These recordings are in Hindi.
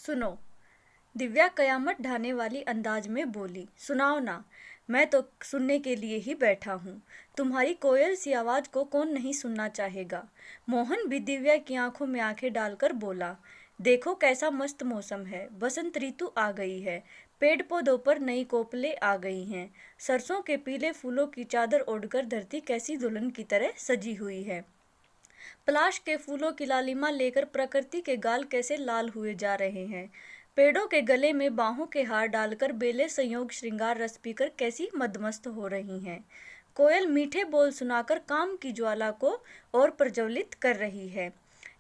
सुनो। दिव्या कयामत ढाने वाली अंदाज में बोली। सुनाओ ना। मैं तो सुनने के लिए ही बैठा हूँ। तुम्हारी कोयल सी आवाज को कौन नहीं सुनना चाहेगा। मोहन भी दिव्या की आंखों में आंखें डालकर बोला। देखो कैसा मस्त मौसम है, बसंत ऋतु आ गई है। पेड़ पौधों पर नई कोपलें आ गई हैं। सरसों के पीले फूलों की चादर ओढ़कर धरती कैसी दुल्हन की तरह सजी हुई है। पलाश के फूलों की लालिमा लेकर प्रकृति के गाल कैसे लाल हुए जा रहे हैं। पेड़ों के गले में बाहों के हार डालकर बेले संयोग श्रृंगार रस पीकर कैसी मदमस्त हो रही हैं। कोयल मीठे बोल सुनाकर काम की ज्वाला को और प्रज्वलित कर रही है।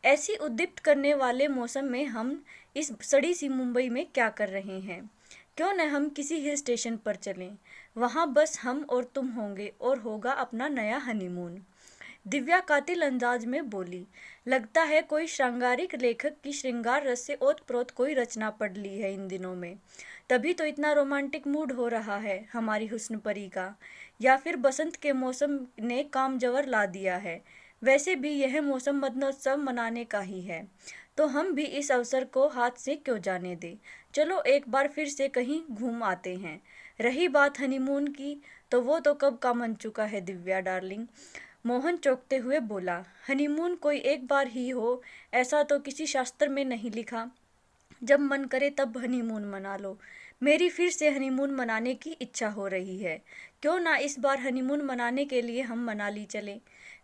ऐसी उद्दीप्त करने वाले मौसम में हम इस सड़ी सी मुंबई में क्या कर रहे हैं। क्यों न हम किसी हिल स्टेशन पर चलें। वहाँ बस हम और तुम होंगे और होगा अपना नया हनीमून। दिव्या कातिल अंदाज में बोली। लगता है कोई श्रृंगारिक लेखक की श्रृंगार रस से ओतप्रोत कोई रचना पढ़ ली है इन दिनों में। तभी तो इतना रोमांटिक मूड हो रहा है हमारी हुस्न परी का। या फिर बसंत के मौसम ने काम जवर ला दिया है। वैसे भी यह मौसम मदनोत्सव मनाने का ही है, तो हम भी इस अवसर को हाथ से क्यों जाने दें। चलो एक बार फिर से कहीं घूम आते हैं। रही बात हनीमून की, तो वो तो कब का मन चुका है दिव्या डार्लिंग। मोहन चौंकते हुए बोला। हनीमून कोई एक बार ही हो, ऐसा तो किसी शास्त्र में नहीं लिखा। जब मन करे तब हनीमून मना लो। मेरी फिर से हनीमून मनाने की इच्छा हो रही है। क्यों ना इस बार हनीमून मनाने के लिए हम मनाली चलें।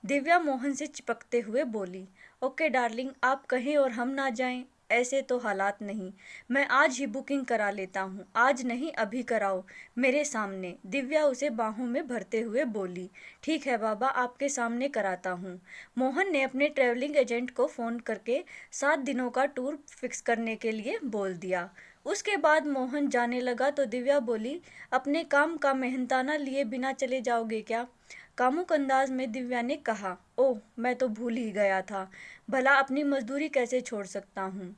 दिव्या मोहन से चिपकते हुए बोली। ओके डार्लिंग, आप कहें और हम ना जाएं। ऐसे तो हालात नहीं। मैं आज ही बुकिंग करा लेता हूँ। आज नहीं, अभी कराओ मेरे सामने। दिव्या उसे बाहों में भरते हुए बोली। ठीक है बाबा, आपके सामने कराता हूँ। मोहन ने अपने ट्रैवलिंग एजेंट को फ़ोन करके 7 दिनों का टूर फिक्स करने के लिए बोल दिया। उसके बाद मोहन जाने लगा तो दिव्या बोली। अपने काम का मेहनताना लिए बिना चले जाओगे क्या। कामुक अंदाज में दिव्या ने कहा। ओह, मैं तो भूल ही गया था। भला अपनी मजदूरी कैसे छोड़ सकता हूँ।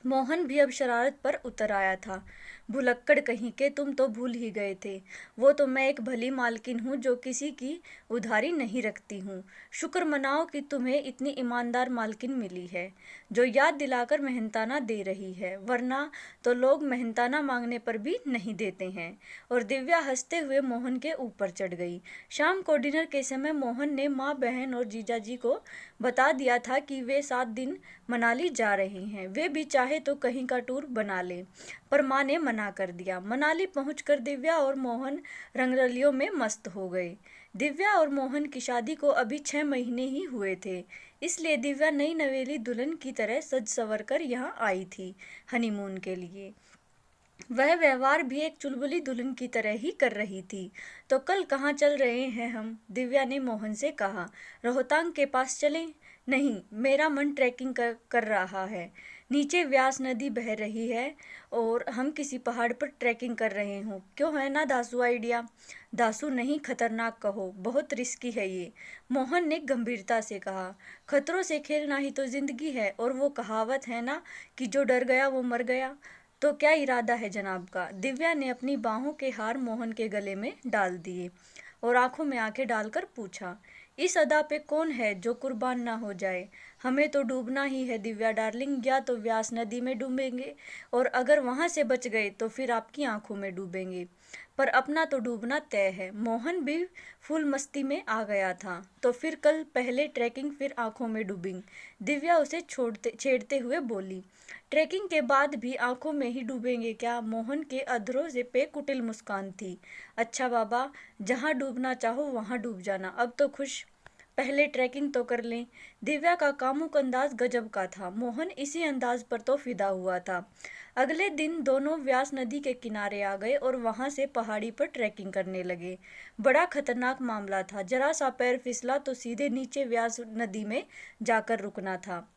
मोहन भी अब शरारत पर उतर आया था। भुलक्कड़ कहीं के, तुम तो भूल ही गए थे। वो तो मैं एक भली मालकिन हूँ जो किसी की उधारी नहीं रखती हूँ। शुक्र मनाओ कि तुम्हें इतनी ईमानदार मालकिन मिली है जो याद दिलाकर मेहनताना दे रही है, वरना तो लोग मेहनताना मांगने पर भी नहीं देते हैं। और दिव्या हंसते हुए मोहन के ऊपर चढ़ गई। शाम को डिनर के समय मोहन ने माँ, बहन और जीजाजी को बता दिया था कि वे 7 दिन मनाली जा रहे हैं। वे भी चाहे तो कहीं का टूर बना ले, पर माँ ने मना कर दिया। मनाली पहुंचकर दिव्या और मोहन रंगरलियों में मस्त हो गए। दिव्या और मोहन की शादी को अभी 6 महीने ही हुए थे, इसलिए दिव्या नई नवेली दुल्हन की तरह सज संवर कर यहाँ आई थी हनीमून के लिए। वह व्यवहार भी एक चुलबुली दुल्हन की तरह ही कर रही थी। तो कल कहाँ चल रहे हैं हम। दिव्या ने मोहन से कहा। रोहतांग के पास चलें। नहीं, मेरा मन ट्रैकिंग कर रहा है। नीचे व्यास नदी बह रही है और हम किसी पहाड़ पर ट्रैकिंग कर रहे हों। क्यों है ना दासू आइडिया। दासू नहीं, खतरनाक कहो, बहुत रिस्की है ये। मोहन ने गंभीरता से कहा। खतरों से खेलना ही तो जिंदगी है, और वो कहावत है ना कि जो डर गया वो मर गया। तो क्या इरादा है जनाब का। दिव्या ने अपनी बाहों के हार मोहन के गले में डाल दिए और आंखों में आंखें डालकर पूछा। इस अदा पे कौन है जो कुर्बान ना हो जाए। हमें तो डूबना ही है दिव्या डार्लिंग, या तो व्यास नदी में डूबेंगे, और अगर वहां से बच गए तो फिर आपकी आंखों में डूबेंगे, पर अपना तो डूबना तय है। मोहन भी फुल मस्ती में आ गया था। तो फिर कल पहले ट्रैकिंग फिर आंखों में डूबिंग। दिव्या उसे छेड़ते हुए बोली। ट्रैकिंग के बाद भी आंखों में ही डूबेंगे क्या। मोहन के अधरों से पे कुटिल मुस्कान थी। अच्छा बाबा, जहाँ डूबना चाहो वहाँ डूब जाना। अब तो खुश, पहले ट्रैकिंग तो कर लें। दिव्या का कामुक अंदाज गजब का था। मोहन इसी अंदाज पर तो फिदा हुआ था। अगले दिन दोनों व्यास नदी के किनारे आ गए और वहां से पहाड़ी पर ट्रैकिंग करने लगे। बड़ा खतरनाक मामला था। जरा सा पैर फिसला तो सीधे नीचे व्यास नदी में जाकर रुकना था।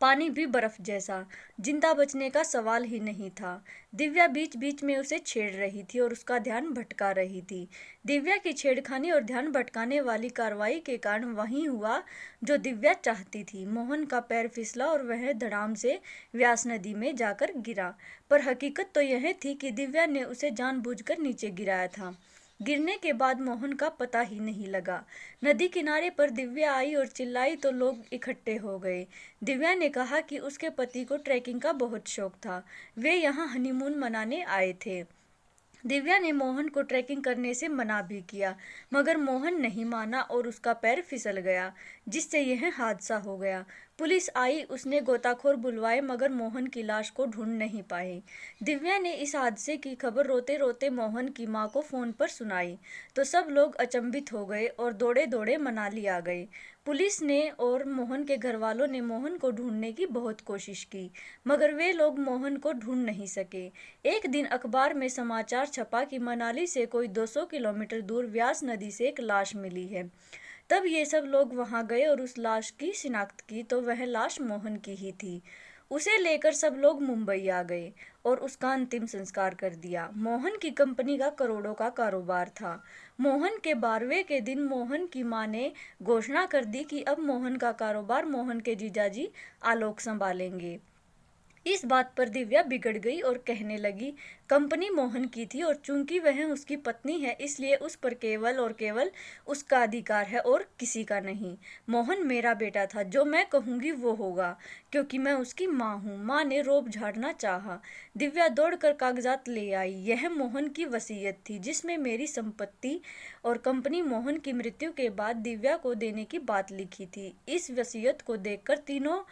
पानी भी बर्फ जैसा। जिंदा बचने का सवाल ही नहीं था। दिव्या बीच बीच में उसे छेड़ रही थी और उसका ध्यान भटका रही थी। दिव्या की छेड़खानी और ध्यान भटकाने वाली कार्रवाई के कारण वही हुआ जो दिव्या चाहती थी। मोहन का पैर फिसला और वह धड़ाम से व्यास नदी में जाकर गिरा। पर हकीकत तो यह थी कि दिव्या ने उसे जानबूझकर नीचे गिराया था। गिरने के बाद मोहन का पता ही नहीं लगा। नदी किनारे पर दिव्या आई और चिल्लाई तो लोग इकट्ठे हो गए। दिव्या ने कहा कि उसके पति को ट्रैकिंग का बहुत शौक था, वे यहाँ हनीमून मनाने आए थे। दिव्या ने मोहन को ट्रैकिंग करने से मना भी किया, मगर मोहन नहीं माना और उसका पैर फिसल गया, जिससे यह हादसा हो गया। पुलिस आई, उसने गोताखोर बुलवाए, मगर मोहन की लाश को ढूंढ नहीं पाए। दिव्या ने इस हादसे की खबर रोते रोते मोहन की मां को फोन पर सुनाई, तो सब लोग अचंभित हो गए और दौड़े दौड़े मनाली आ गए। पुलिस ने और मोहन के घर वालों ने मोहन को ढूंढने की बहुत कोशिश की, मगर वे लोग मोहन को ढूंढ नहीं सके। एक दिन अखबार में समाचार छपा कि मनाली से कोई 200 किलोमीटर दूर व्यास नदी से एक लाश मिली है। तब ये सब लोग वहां गए और उस लाश की शिनाख्त की तो वह लाश मोहन की ही थी। उसे लेकर सब लोग मुंबई आ गए और उसका अंतिम संस्कार कर दिया। मोहन की कंपनी का करोड़ों का कारोबार था। मोहन के 12वें के दिन मोहन की मां ने घोषणा कर दी कि अब मोहन का कारोबार मोहन के जीजाजी आलोक संभालेंगे। इस बात पर दिव्या बिगड़ गई और कहने लगी, कंपनी मोहन की थी और चूंकि वह उसकी पत्नी है इसलिए उस पर केवल और केवल उसका अधिकार है और किसी का नहीं। मोहन मेरा बेटा था, जो मैं कहूंगी वो होगा, क्योंकि मैं उसकी माँ हूँ। माँ ने रोब झाड़ना चाहा। दिव्या दौड़कर कागजात ले आई। यह मोहन की वसीयत थी, जिसमें मेरी संपत्ति और कंपनी मोहन की मृत्यु के बाद दिव्या को देने की बात लिखी थी। इस वसीयत को देखकर तीनों,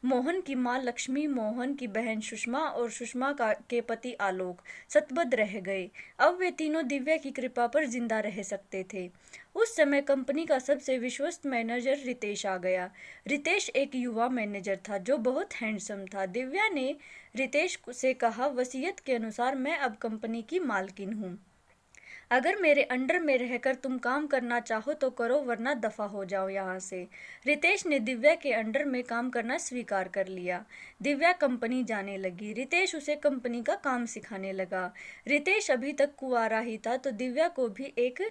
मोहन की मां लक्ष्मी, मोहन की बहन सुषमा और सुषमा के पति आलोक, सतबद्ध रह गए। अब वे तीनों दिव्या की कृपा पर जिंदा रह सकते थे। उस समय कंपनी का सबसे विश्वस्त मैनेजर रितेश आ गया। रितेश एक युवा मैनेजर था जो बहुत हैंडसम था। दिव्या ने रितेश से कहा, वसीयत के अनुसार मैं अब कंपनी की मालकिन हूँ। अगर मेरे अंडर में रहकर तुम काम करना चाहो तो करो, वरना दफा हो जाओ यहाँ से। रितेश ने दिव्या के अंडर में काम करना स्वीकार कर लिया। दिव्या कंपनी जाने लगी। रितेश उसे कंपनी का काम सिखाने लगा। रितेश अभी तक कुंवारा ही था तो दिव्या को भी एक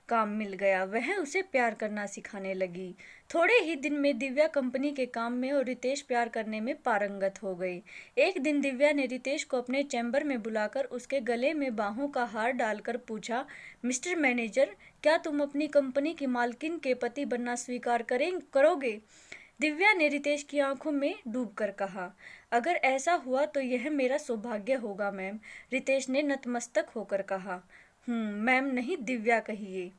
काम मिल गया। वह उसे प्यार करना सिखाने लगी। थोड़े ही दिन में दिव्या कंपनी के काम में और रितेश प्यार करने में पारंगत हो गई। एक दिन दिव्या ने रितेश को अपने चैम्बर में बुलाकर उसके गले में बाहों का हार डालकर पूछा, मिस्टर मैनेजर, क्या तुम अपनी कंपनी की मालकिन के पति बनना स्वीकार करोगे? दिव्या ने रितेश की आंखों में डूबकर कहा, अगर ऐसा हुआ तो यह मेरा सौभाग्य होगा मैम। रितेश ने नतमस्तक होकर कहा, मैम नहीं, दिव्या कहिए।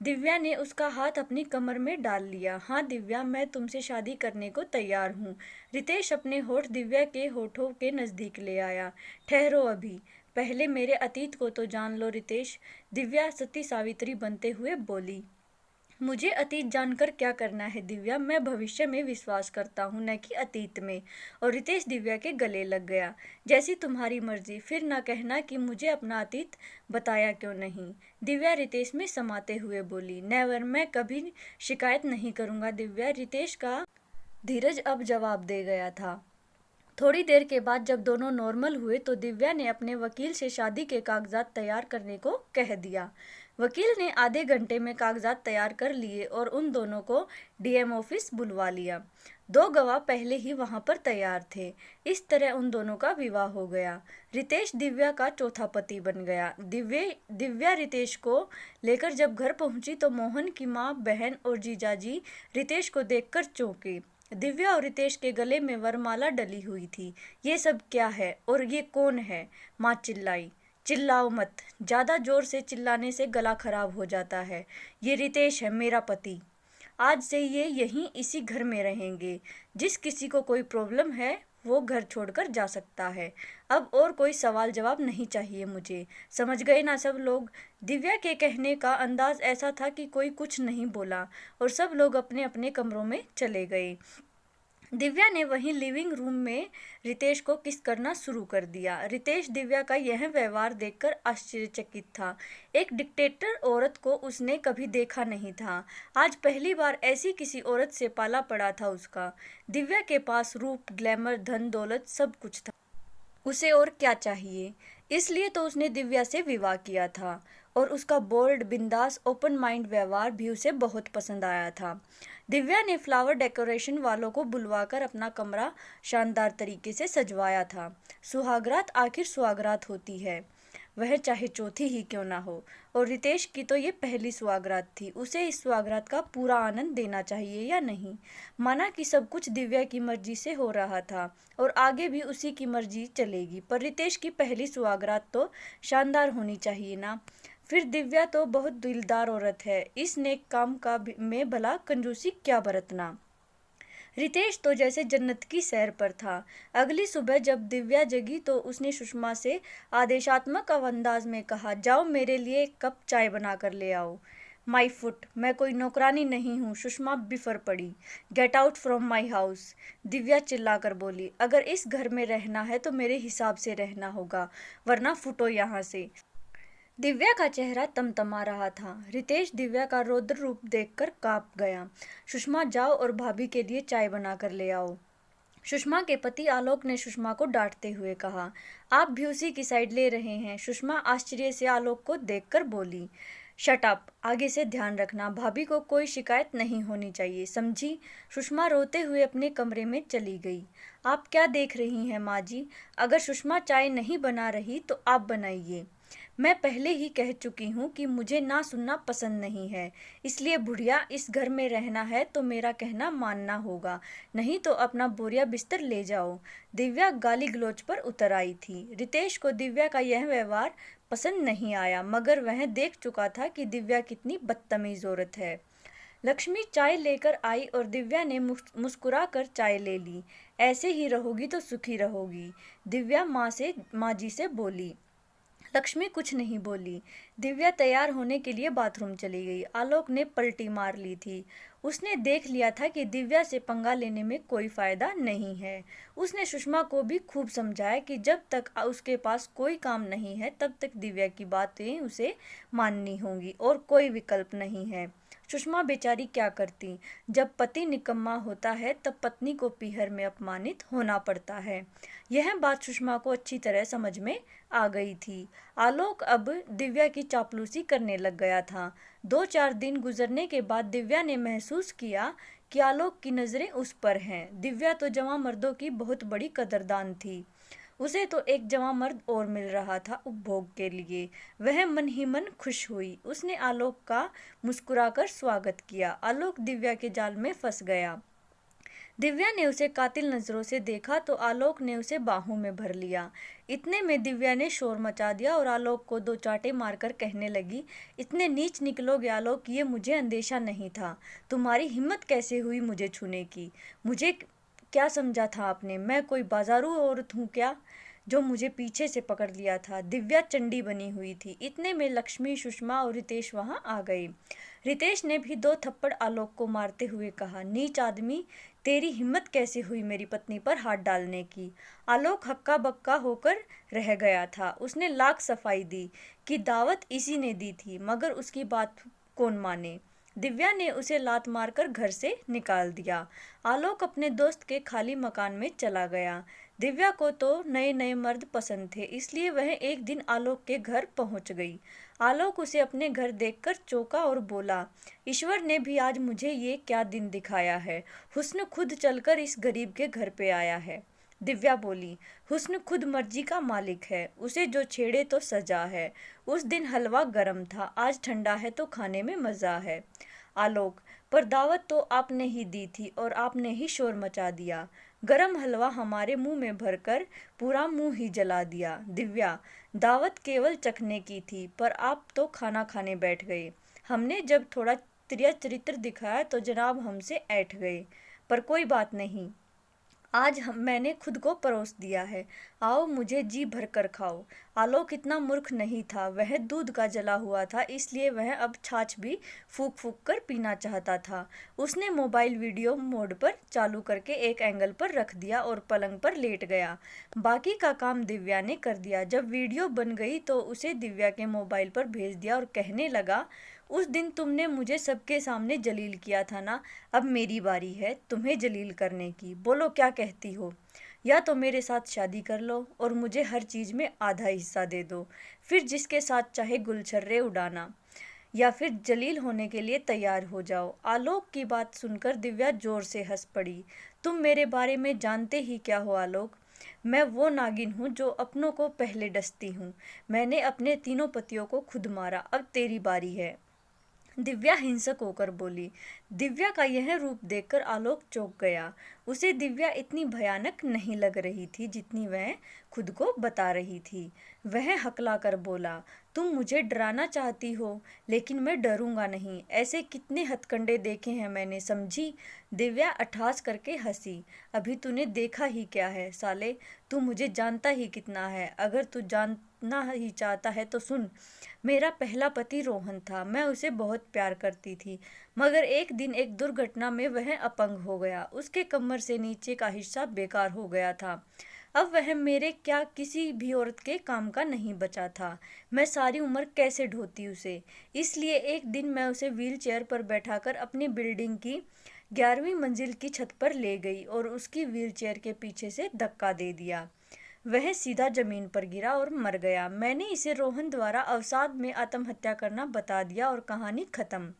दिव्या ने उसका हाथ अपनी कमर में डाल लिया। हाँ दिव्या, मैं तुमसे शादी करने को तैयार हूँ। रितेश अपने होठ दिव्या के होठों के नजदीक ले आया। ठहरो अभी, पहले मेरे अतीत को तो जान लो रितेश। दिव्या सती सावित्री बनते हुए बोली, मुझे अतीत जानकर क्या करना है दिव्या, मैं भविष्य में विश्वास करता हूँ, न कि अतीत में। और रितेश दिव्या के गले लग गया। जैसी तुम्हारी मर्जी, फिर ना कहना कि मुझे अपना अतीत बताया क्यों नहीं। दिव्या रितेश में समाते हुए बोली, नेवर, मैं कभी शिकायत नहीं करूँगा दिव्या। रितेश का धीरज अब जवाब दे गया था। थोड़ी देर के बाद जब दोनों नॉर्मल हुए तो दिव्या ने अपने वकील से शादी के कागजात तैयार करने को कह दिया। वकील ने आधे घंटे में कागजात तैयार कर लिए और उन दोनों को डीएम ऑफिस बुलवा लिया। 2 गवाह पहले ही वहां पर तैयार थे। इस तरह उन दोनों का विवाह हो गया। रितेश दिव्या का चौथा पति बन गया। दिव्या रितेश को लेकर जब घर पहुंची तो मोहन की माँ, बहन और जीजाजी रितेश को देखकर चौंके। दिव्या और रितेश के गले में वरमाला डली हुई थी। ये सब क्या है और ये कौन है? माँ चिल्लाई। चिल्लाओ मत, ज्यादा जोर से चिल्लाने से गला खराब हो जाता है। ये रितेश है, मेरा पति। आज से ये यहीं इसी घर में रहेंगे। जिस किसी को कोई प्रॉब्लम है वो घर छोड़कर जा सकता है। अब और कोई सवाल जवाब नहीं चाहिए मुझे। समझ गए ना सब लोग? दिव्या के कहने का अंदाज ऐसा था कि कोई कुछ नहीं बोला और सब लोग अपने अपने कमरों में चले गए। दिव्या ने वहीं लिविंग रूम में रितेश को किस करना शुरू कर दिया। रितेश दिव्या का यह व्यवहार देखकर आश्चर्यचकित था। एक डिक्टेटर औरत को उसने कभी देखा नहीं था। आज पहली बार ऐसी किसी औरत से पाला पड़ा था उसका। दिव्या के पास रूप, ग्लैमर, धन दौलत सब कुछ था। उसे और क्या चाहिए? इसलिए तो उसने दिव्या से विवाह किया था और उसका बोल्ड, बिंदास, ओपन माइंड व्यवहार भी उसे बहुत पसंद आया था। दिव्या ने फ्लावर डेकोरेशन वालों को बुलवाकर अपना कमरा शानदार तरीके से सजवाया था। सुहागरात आखिर सुहागरात होती है। वह चाहे चौथी ही क्यों ना हो। और रितेश की तो ये पहली सुहागरात थी, उसे इस सुहागरात का पूरा आनंद देना चाहिए या नहीं। माना कि सब कुछ दिव्या की मर्जी से हो रहा था और आगे भी उसी की मर्जी चलेगी, पर रितेश की पहली सुहागरात तो शानदार होनी चाहिए ना। फिर दिव्या तो बहुत दिलदार औरत है, इस नेक काम का में भला कंजूसी क्या बरतना। रितेश तो जैसे जन्नत की सैर पर था। अगली सुबह जब दिव्या जगी तो उसने सुषमा से आदेशात्मक अंदाज में कहा, जाओ मेरे लिए एक कप चाय बना कर ले आओ। माई फुट, मैं कोई नौकरानी नहीं हूँ। सुषमा बिफर पड़ी। Get out from my house, Divya चिल्लाकर बोली। अगर इस घर में रहना है तो मेरे हिसाब से रहना होगा, वरना फुटो यहाँ से। दिव्या का चेहरा तमतमा रहा था। रितेश दिव्या का रौद्र रूप देखकर कांप गया। सुषमा, जाओ और भाभी के लिए चाय बना कर ले आओ। सुषमा के पति आलोक ने सुषमा को डांटते हुए कहा। आप भी उसी की साइड ले रहे हैं। सुषमा आश्चर्य से आलोक को देखकर बोली। शट अप, आगे से ध्यान रखना, भाभी को कोई शिकायत नहीं होनी चाहिए, समझी। सुषमा रोते हुए अपने कमरे में चली गई। आप क्या देख रही हैं माँ जी? अगर सुषमा चाय नहीं बना रही तो आप बनाइए। मैं पहले ही कह चुकी हूँ कि मुझे ना सुनना पसंद नहीं है, इसलिए बुढ़िया इस घर में रहना है तो मेरा कहना मानना होगा, नहीं तो अपना बोरिया बिस्तर ले जाओ। दिव्या गाली गलौज पर उतर आई थी। रितेश को दिव्या का यह व्यवहार पसंद नहीं आया, मगर वह देख चुका था कि दिव्या कितनी बदतमीज औरत है। लक्ष्मी चाय लेकर आई और दिव्या ने मुस्कुरा कर चाय ले ली। ऐसे ही रहोगी तो सुखी रहोगी, दिव्या माँ जी से बोली। लक्ष्मी कुछ नहीं बोली। दिव्या तैयार होने के लिए बाथरूम चली गई। आलोक ने पलटी मार ली थी। उसने देख लिया था कि दिव्या से पंगा लेने में कोई फायदा नहीं है। उसने सुषमा को भी खूब समझाया कि जब तक उसके पास कोई काम नहीं है तब तक दिव्या की बातें उसे माननी होंगी और कोई विकल्प नहीं है। सुषमा बेचारी क्या करती? जब पति निकम्मा होता है तब पत्नी को पीहर में अपमानित होना पड़ता है। यह बात सुषमा को अच्छी तरह समझ में आ गई थी। आलोक अब दिव्या की चापलूसी करने लग गया था। 2-4 दिन गुजरने के बाद दिव्या ने महसूस किया कि आलोक की नज़रें उस पर हैं। दिव्या तो जवां मर्दों की बहुत बड़ी कदरदान थी। उसे तो एक जवां मर्द और मिल रहा था उपभोग के लिए। वह मन ही मन खुश हुई। उसने आलोक का मुस्कुराकर स्वागत किया। आलोक दिव्या के जाल में फंस गया। दिव्या ने उसे कातिल नजरों से देखा तो आलोक ने उसे बाहों में भर लिया। इतने में दिव्या ने शोर मचा दिया और आलोक को 2 चांटे मारकर कहने लगी, इतने नीच निकलोगे आलोक, ये मुझे अंदेशा नहीं था। तुम्हारी हिम्मत कैसे हुई मुझे छूने की? मुझे क्या समझा था आपने? मैं कोई बाजारू औरत हूँ क्या, जो मुझे पीछे से पकड़ लिया था? दिव्या चंडी बनी हुई थी। इतने में लक्ष्मी, सुषमा और रितेश वहां आ गए। रितेश ने भी 2 थप्पड़ आलोक को मारते हुए कहा, नीच आदमी, तेरी हिम्मत कैसे हुई मेरी पत्नी पर हाथ डालने की? आलोक हक्का बक्का होकर रह गया था। उसने लाख सफाई दी कि दावत इसी ने दी थी, मगर उसकी बात कौन माने। दिव्या ने उसे लात मारकर घर से निकाल दिया। आलोक अपने दोस्त के खाली मकान में चला गया। दिव्या को तो नए नए मर्द पसंद थे, इसलिए वह एक दिन आलोक के घर पहुंच गई। आलोक उसे अपने घर देखकर चौंका और बोला, ईश्वर ने भी आज मुझे ये क्या दिन दिखाया है। हुस्न खुद चलकर इस गरीब के घर पे आया है। दिव्या बोली, हुस्न खुद मर्जी का मालिक है, उसे जो छेड़े तो सजा है। उस दिन हलवा गर्म था, आज ठंडा है तो खाने में मज़ा है। आलोक, पर दावत तो आपने ही दी थी और आपने ही शोर मचा दिया। गरम हलवा हमारे मुंह में भरकर पूरा मुंह ही जला दिया। दिव्या, दावत केवल चखने की थी, पर आप तो खाना खाने बैठ गए। हमने जब थोड़ा त्रिया चरित्र दिखाया तो जनाब हमसे ऐठ गए, पर कोई बात नहीं, आज मैंने खुद को परोस दिया है। आओ मुझे जी भर कर खाओ। आलोक इतना मूर्ख नहीं था, वह दूध का जला हुआ था, इसलिए वह अब छाछ भी फूक फूक कर पीना चाहता था। उसने मोबाइल वीडियो मोड पर चालू करके एक एंगल पर रख दिया और पलंग पर लेट गया। बाकी का काम दिव्या ने कर दिया। जब वीडियो बन गई तो उसे दिव्या के मोबाइल पर भेज दिया और कहने लगा, उस दिन तुमने मुझे सबके सामने जलील किया था ना, अब मेरी बारी है तुम्हें जलील करने की। बोलो क्या कहती हो? या तो मेरे साथ शादी कर लो और मुझे हर चीज़ में आधा हिस्सा दे दो, फिर जिसके साथ चाहे गुलछर्रे उड़ाना, या फिर जलील होने के लिए तैयार हो जाओ। आलोक की बात सुनकर दिव्या जोर से हंस पड़ी। तुम मेरे बारे में जानते ही क्या हो आलोक? मैं वो नागिन हूँ जो अपनों को पहले डसती हूँ। मैंने अपने तीनों पतियों को खुद मारा, अब तेरी बारी है। दिव्या हिंसक होकर बोली। दिव्या का यह रूप देखकर आलोक चौंक गया। उसे दिव्या इतनी भयानक नहीं लग रही थी जितनी वह खुद को बता रही थी। वह हकलाकर बोला, तुम मुझे डराना चाहती हो, लेकिन मैं डरूंगा नहीं। ऐसे कितने हथकंडे देखे हैं मैंने, समझी। दिव्या अट्ठास करके हंसी। अभी तूने देखा ही क्या है साले, तू मुझे जानता ही कितना है। अगर तू जानना ही चाहता है तो सुन। मेरा पहला पति रोहन था। मैं उसे बहुत प्यार करती थी, मगर एक दिन एक दुर्घटना में वह अपंग हो गया। उसके कमर से नीचे का हिस्सा बेकार हो गया था। अब वह मेरे क्या किसी भी औरत के काम का नहीं बचा था। मैं सारी उम्र कैसे ढोती उसे। इसलिए एक दिन मैं उसे व्हील चेयर पर बैठाकर अपनी बिल्डिंग की 11वीं मंजिल की छत पर ले गई और उसकी व्हील चेयर के पीछे से धक्का दे दिया। वह सीधा जमीन पर गिरा और मर गया। मैंने इसे रोहन द्वारा अवसाद में आत्महत्या करना बता दिया और कहानी खत्म।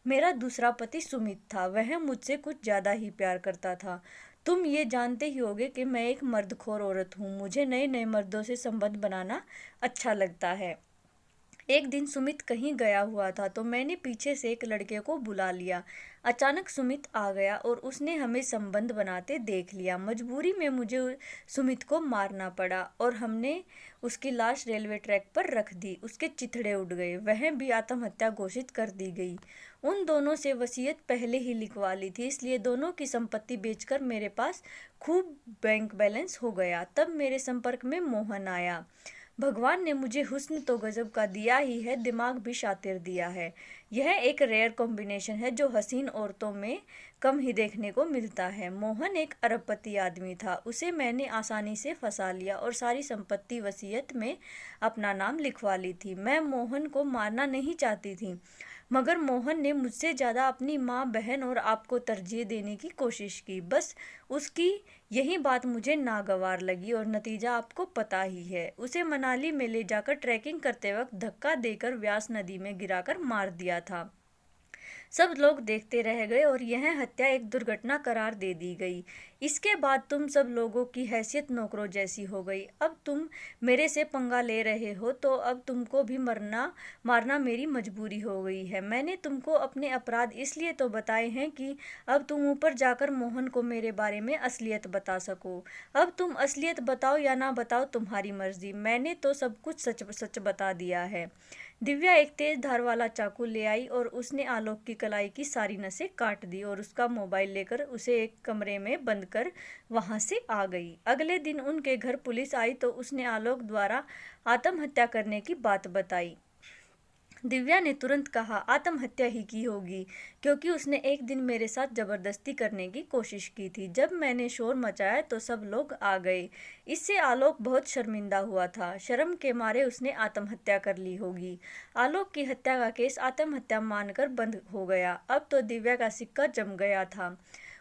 मेरा दूसरा पति सुमित था। वह मुझसे कुछ ज्यादा ही प्यार करता था। तुम ये जानते ही होगे कि मैं एक मर्दखोर औरत हूँ। मुझे नए नए मर्दों से संबंध बनाना अच्छा लगता है। एक दिन सुमित कहीं गया हुआ था तो मैंने पीछे से एक लड़के को बुला लिया। अचानक सुमित आ गया और उसने हमें संबंध बनाते देख लिया। मजबूरी में मुझे सुमित को मारना पड़ा और हमने उसकी लाश रेलवे ट्रैक पर रख दी। उसके चिथड़े उड़ गए। वह भी आत्महत्या घोषित कर दी गई। उन दोनों से वसीयत पहले ही लिखवा ली थी, इसलिए दोनों की संपत्ति बेचकर मेरे पास खूब बैंक बैलेंस हो गया। तब मेरे संपर्क में मोहन आया। भगवान ने मुझे हुस्न तो गजब का दिया ही है, दिमाग भी शातिर दिया है। यह एक रेयर कॉम्बिनेशन है जो हसीन औरतों में कम ही देखने को मिलता है। मोहन एक अरबपति आदमी था। उसे मैंने आसानी से फंसा लिया और सारी संपत्ति वसीयत में अपना नाम लिखवा ली थी। मैं मोहन को मारना नहीं चाहती थी, मगर मोहन ने मुझसे ज़्यादा अपनी माँ, बहन और आपको तरजीह देने की कोशिश की। बस उसकी यही बात मुझे नागवार लगी और नतीजा आपको पता ही है। उसे मनाली में ले जाकर ट्रैकिंग करते वक्त धक्का देकर व्यास नदी में गिराकर मार दिया था। सब लोग देखते रह गए और यह हत्या एक दुर्घटना करार दे दी गई। इसके बाद तुम सब लोगों की हैसियत नौकरों जैसी हो गई। अब तुम मेरे से पंगा ले रहे हो तो अब तुमको भी मारना मेरी मजबूरी हो गई है। मैंने तुमको अपने अपराध इसलिए तो बताए हैं कि अब तुम ऊपर जाकर मोहन को मेरे बारे में असलियत बता सको। अब तुम असलियत बताओ या ना बताओ, तुम्हारी मर्जी। मैंने तो सब कुछ सच सच बता दिया है। दिव्या एक तेज धार वाला चाकू ले आई और उसने आलोक की कलाई की सारी नसें काट दी और उसका मोबाइल लेकर उसे एक कमरे में बंद कर वहां से आ गई। अगले दिन उनके घर पुलिस आई तो उसने आलोक द्वारा आत्महत्या करने की बात बताई। दिव्या ने तुरंत कहा आत्महत्या ही की होगी, क्योंकि उसने एक दिन मेरे साथ जबरदस्ती करने की कोशिश की थी। जब मैंने शोर मचाया तो सब लोग आ गए। इससे आलोक बहुत शर्मिंदा हुआ था। शर्म के मारे उसने आत्महत्या कर ली होगी। आलोक की हत्या का केस आत्महत्या मानकर बंद हो गया। अब तो दिव्या का सिक्का जम गया था।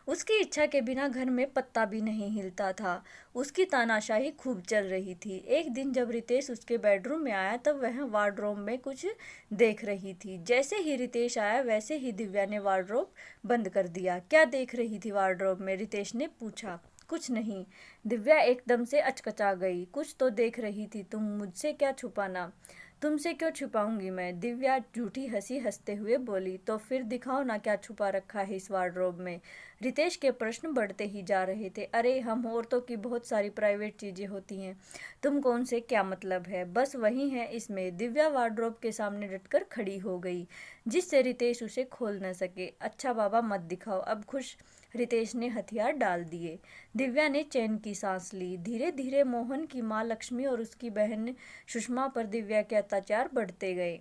उसकी इच्छा के बिना घर में पत्ता भी नहीं हिलता था। उसकी तानाशाही खूब चल रही थी। एक दिन जब रितेश उसके बेडरूम में आया तब वह वार्डरोब में कुछ देख रही थी। जैसे ही रितेश आया वैसे ही दिव्या ने वार्डरोब बंद कर दिया। क्या देख रही थी वार्डरोब में? रितेश ने पूछा। कुछ नहीं। दिव्या एकदम से अचकचा गई। कुछ तो देख रही थी तुम, मुझसे क्या छुपाना? तुमसे क्यों छुपाऊंगी मैं? दिव्या झूठी हंसी हंसते हुए बोली। तो फिर दिखाओ ना क्या छुपा रखा है इस वार्डरोब में। रितेश के प्रश्न बढ़ते ही जा रहे थे। अरे हम औरतों की बहुत सारी प्राइवेट चीजें होती हैं, तुमको उनसे क्या मतलब है? बस वही है इसमें। दिव्या वार्डरोब के सामने डटकर खड़ी हो गई, जिससे रितेश उसे खोल न सके। अच्छा बाबा मत दिखाओ, अब खुश। रितेश ने हथियार डाल दिए। दिव्या ने चैन की सांस ली। धीरे धीरे मोहन की माँ लक्ष्मी और उसकी बहन सुषमा पर दिव्या के अत्याचार बढ़ते गए।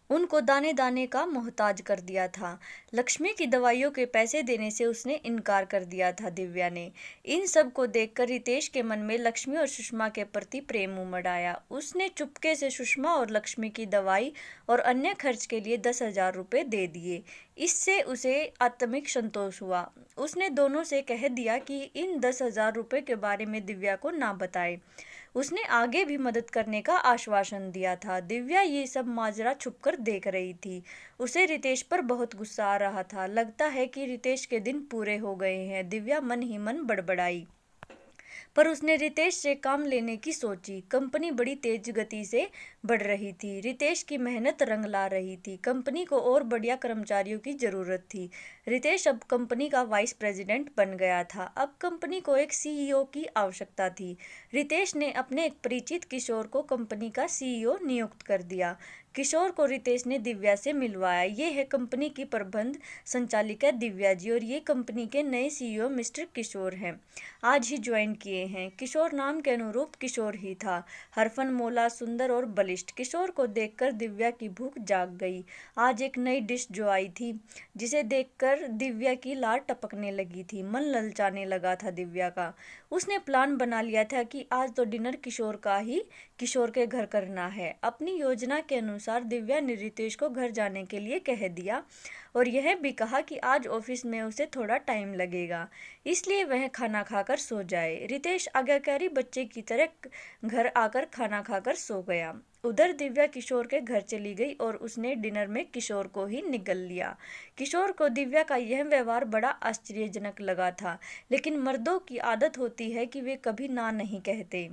उनको दाने दाने का मोहताज कर दिया था। लक्ष्मी की दवाइयों के पैसे देने से उसने इनकार कर दिया था दिव्या ने। इन सब को देखकर रितेश के मन में लक्ष्मी और सुषमा के प्रति प्रेम उमड़ आया। उसने चुपके से सुषमा और लक्ष्मी की दवाई और अन्य खर्च के लिए 10,000 रुपये दे दिए। इससे उसे आत्मिक संतोष हुआ। उसने दोनों से कह दिया कि इन 10,000 रुपये के बारे में दिव्या को ना बताए। उसने आगे भी मदद करने का आश्वासन दिया था। दिव्या ये सब माजरा छुपकर देख रही थी। उसे रितेश पर बहुत गुस्सा आ रहा था। लगता है कि रितेश के दिन पूरे हो गए हैं, दिव्या मन ही मन बड़बड़ाई। पर उसने रितेश से काम लेने की सोची। कंपनी बड़ी तेज गति से बढ़ रही थी। रितेश की मेहनत रंग ला रही थी। कंपनी को और बढ़िया कर्मचारियों की जरूरत थी। रितेश अब कंपनी का वाइस प्रेसिडेंट बन गया था। अब कंपनी को एक सीईओ की आवश्यकता थी। रितेश ने अपने एक परिचित किशोर को कंपनी का सीईओ नियुक्त कर दिया। किशोर को रितेश ने दिव्या से मिलवाया। ये है कंपनी की प्रबंध संचालिका दिव्या जी, और ये कंपनी के नए सीईओ मिस्टर किशोर हैं। आज ही ज्वाइन किए हैं। किशोर नाम के अनुरूप किशोर ही था। हरफन मोला, सुंदर और बलिष्ठ। किशोर को देखकर दिव्या की भूख जाग गई। आज एक नई डिश जो आई थी, जिसे देखकर दिव्या की लार टपकने लगी थी। मन ललचाने लगा था दिव्या का। उसने प्लान बना लिया था कि आज तो डिनर किशोर का ही किशोर के घर करना है। अपनी योजना के अनुसार दिव्या ने रितेश को घर जाने के लिए कह दिया और यह भी कहा कि आज ऑफिस में उसे थोड़ा टाइम लगेगा, इसलिए वह खाना खाकर सो जाए। रितेश आज्ञाकारी बच्चे की तरह घर आकर खाना खाकर सो गया। उधर दिव्या किशोर के घर चली गई और उसने डिनर में किशोर को ही निगल लिया। किशोर को दिव्या का यह व्यवहार बड़ा आश्चर्यजनक लगा था, लेकिन मर्दों की आदत होती है कि वे कभी ना नहीं कहते।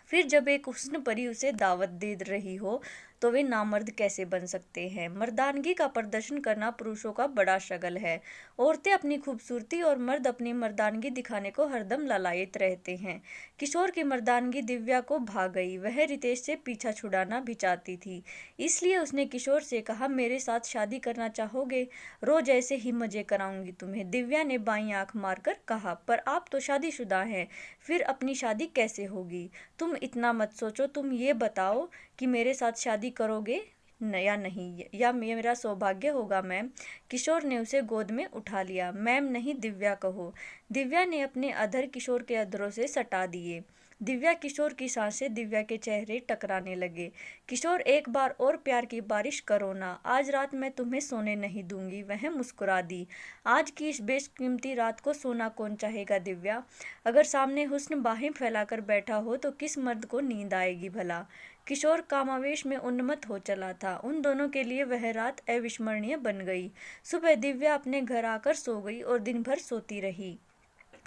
फिर जब एक हुस्न परी उसे दावत दे रही हो तो वे नामर्द कैसे बन सकते हैं। मर्दानगी का प्रदर्शन करना पुरुषों का बड़ा शगल है। औरतें अपनी खूबसूरती और मर्द अपनी मर्दानगी दिखाने को हरदम लालायित रहते हैं। किशोर की मर्दानगी दिव्या को भा गई। वह रितेश से पीछा छुड़ाना भी चाहती थी, इसलिए उसने किशोर से कहा, मेरे साथ शादी करना चाहोगे? रोज ऐसे ही मजे कराऊंगी तुम्हें। दिव्या ने बाईं आंख मारकर कहा, पर आप तो शादीशुदा हैं, फिर अपनी शादी कैसे होगी? तुम इतना मत सोचो, तुम ये बताओ कि मेरे साथ शादी करोगे या नहीं, या मेरा सौभाग्य होगा मैम। किशोर ने उसे गोद में उठा लिया। मैम नहीं, दिव्या कहो। दिव्या ने अपने अधर किशोर के अधरों से सटा दिए। दिव्या किशोर की सांसें दिव्या के चेहरे टकराने लगे। किशोर, एक बार और प्यार की बारिश करो ना, आज रात मैं तुम्हें सोने नहीं दूंगी। वह मुस्कुरा दी। आज की इस बेशकीमती रात को सोना कौन चाहेगा दिव्या? अगर सामने हुस्न बाहें फैलाकर बैठा हो तो किस मर्द को नींद आएगी भला? किशोर कामावेश में उन्मत्त हो चला था। उन दोनों के लिए वह रात अविस्मरणीय बन गई। सुबह दिव्या अपने घर आकर सो गई और दिन भर सोती रही।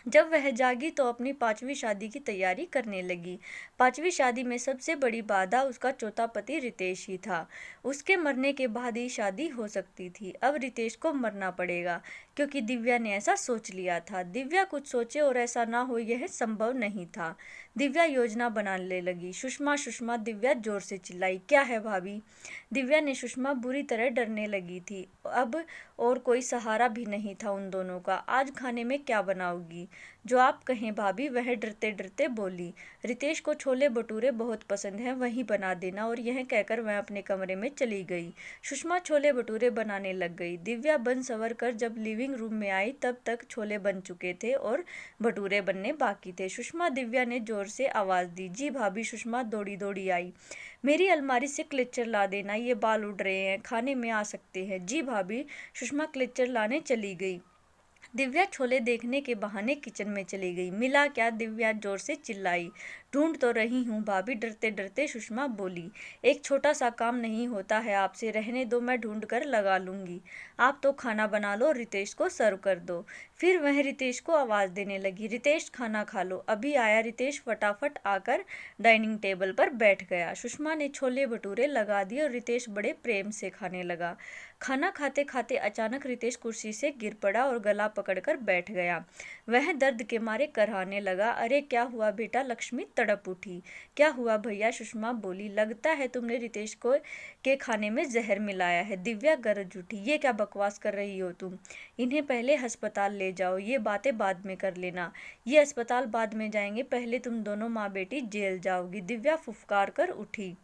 जब वह जागी तो अपनी 5वीं शादी की तैयारी करने लगी। 5वीं शादी में सबसे बड़ी बाधा उसका चौथा पति रितेश ही था। उसके मरने के बाद ही शादी हो सकती थी। अब रितेश को मरना पड़ेगा, क्योंकि दिव्या ने ऐसा सोच लिया था। दिव्या कुछ सोचे और ऐसा ना हो, यह संभव नहीं था। दिव्या योजना बनाने लगी। सुषमा सुषमा, दिव्या जोर से चिल्लाई। क्या है भाभी? दिव्या ने सुषमा बुरी तरह डरने लगी थी। अब और कोई सहारा भी नहीं था उन दोनों का। आज खाने में क्या बनाओगी? जो आप कहें भाभी, वह डरते डरते बोली। रितेश को छोले भटूरे बहुत पसंद हैं, वही बना देना। और यह कहकर वह अपने कमरे में चली गई। सुषमा छोले भटूरे बनाने लग गई। दिव्या बन सवर कर जब लिविंग रूम में आई तब तक छोले बन चुके थे और भटूरे बनने बाकी थे। सुषमा, दिव्या ने जोर से आवाज दी। जी भाभी। सुषमा दौड़ी दौड़ी आई। मेरी अलमारी से क्लिचर ला देना, ये बाल उड़ रहे हैं, खाने में आ सकते हैं। जी भाभी। सुषमा क्लिचर लाने चली गई। दिव्या छोले देखने के बहाने किचन में चली गई। मिला क्या? दिव्या जोर से चिल्लाई। ढूंढ तो रही हूँ भाभी, डरते डरते सुषमा बोली। एक छोटा सा काम नहीं होता है आपसे, रहने दो, मैं ढूंढ कर लगा लूंगी। आप तो खाना बना लो, रितेश को सर्व कर दो। फिर वह रितेश को आवाज देने लगी। रितेश, खाना खा लो। अभी आया। रितेश फटाफट आकर डाइनिंग टेबल पर बैठ गया। सुषमा ने छोले भटूरे लगा दिए और रितेश बड़े प्रेम से खाने लगा। खाना खाते खाते अचानक रितेश कुर्सी से गिर पड़ा और गला पकड़कर बैठ गया। वह दर्द के मारे कराहने लगा। अरे क्या हुआ बेटा? लक्ष्मी तड़प उठी। क्या हुआ भैया? सुषमा बोली। लगता है तुमने रितेश को के खाने में जहर मिलाया है। दिव्या गरज उठी। ये क्या बकवास कर रही हो तुम? इन्हें पहले अस्पताल ले जाओ, ये बातें बाद में कर लेना। ये अस्पताल बाद में जाएंगे, पहले तुम दोनों माँ बेटी जेल जाओगी। दिव्या फुफकार कर उठी।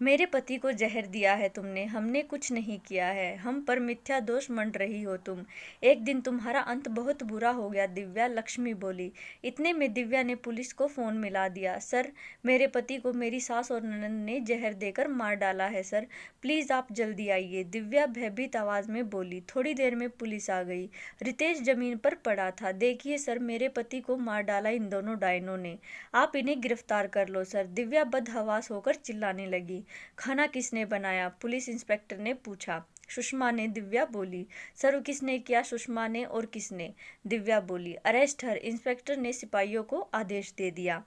मेरे पति को जहर दिया है तुमने? हमने कुछ नहीं किया है। हम पर मिथ्या दोष मंड रही हो तुम। एक दिन तुम्हारा अंत बहुत बुरा हो गया दिव्या, लक्ष्मी बोली। इतने में दिव्या ने पुलिस को फोन मिला दिया। सर, मेरे पति को मेरी सास और ननद ने जहर देकर मार डाला है सर, प्लीज आप जल्दी आइए। दिव्या भयभीत आवाज में बोली। थोड़ी देर में पुलिस आ गई। रितेश जमीन पर पड़ा था। देखिए सर, मेरे पति को मार डाला इन दोनों डायनों ने, आप इन्हें गिरफ्तार कर लो सर। दिव्या बदहवास होकर चिल्लाने लगी। खाना किसने बनाया? पुलिस इंस्पेक्टर ने पूछा। सुषमा ने, दिव्या बोली। सर्व किसने किया? सुषमा ने। और किसने? दिव्या बोली। अरेस्ट हर, इंस्पेक्टर ने सिपाहियों को आदेश दे दिया।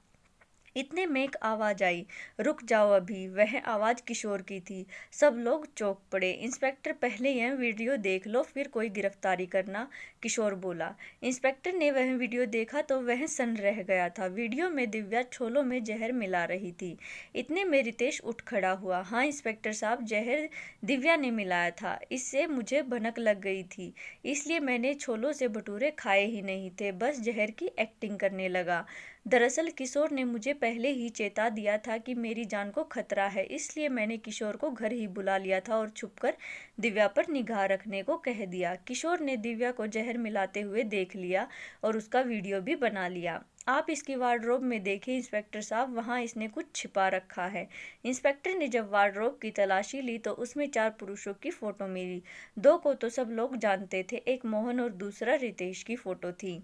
इतने में एक आवाज आई, रुक जाओ अभी। वह आवाज किशोर की थी। सब लोग चौंक पड़े। इंस्पेक्टर, पहले यह वीडियो देख लो, फिर कोई गिरफ्तारी करना, किशोर बोला। इंस्पेक्टर ने वह वीडियो देखा तो वह सन्न रह गया था। वीडियो में दिव्या छोलों में जहर मिला रही थी। इतने में रितेश उठ खड़ा हुआ। हाँ इंस्पेक्टर साहब, जहर दिव्या ने मिलाया था। इससे मुझे भनक लग गई थी, इसलिए मैंने छोलों से भटूरे खाए ही नहीं थे, बस जहर की एक्टिंग करने लगा। दरअसल किशोर ने मुझे पहले ही चेता दिया था कि मेरी जान को खतरा है, इसलिए मैंने किशोर को घर ही बुला लिया था और छुपकर दिव्या पर निगाह रखने को कह दिया। किशोर ने दिव्या को जहर मिलाते हुए देख लिया और उसका वीडियो भी बना लिया। आप इसकी वार्डरोब में देखें इंस्पेक्टर साहब, वहाँ इसने कुछ छिपा रखा है। इंस्पेक्टर ने जब वार्डरोब की तलाशी ली तो उसमें 4 पुरुषों की फोटो मिली। 2 को तो सब लोग जानते थे, एक मोहन और दूसरा रितेश की फोटो थी।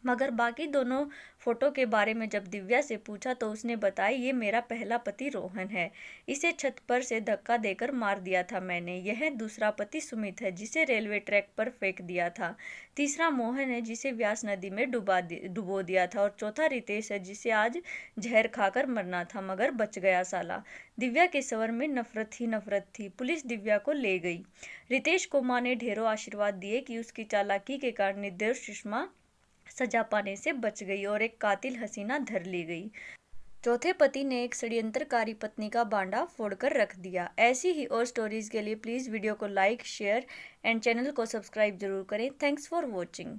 मगर बाकी दोनों फोटो के बारे में जब दिव्या से पूछा तो उसने बताया, ये मेरा पहला पति रोहन है, इसे छत पर से धक्का देकर मार दिया था मैंने। यह दूसरा पति सुमित है, जिसे रेलवे ट्रैक पर फेंक दिया था। तीसरा मोहन है, जिसे व्यास नदी में डुबो दिया था। और चौथा रितेश है, जिसे आज जहर खाकर मरना था, मगर बच गया साला। दिव्या के स्वर में नफरत ही नफरत थी। पुलिस दिव्या को ले गई। रितेश को माँ ने ढेरों आशीर्वाद दिए कि उसकी चालाकी के कारण निर्दोष सुषमा सजा पाने से बच गई और एक कातिल हसीना धर ली गई। चौथे पति ने एक षड्यंत्रकारी पत्नी का बांडा फोड़कर रख दिया। ऐसी ही और स्टोरीज के लिए प्लीज़ वीडियो को लाइक, शेयर एंड चैनल को सब्सक्राइब जरूर करें। Thanks for watching.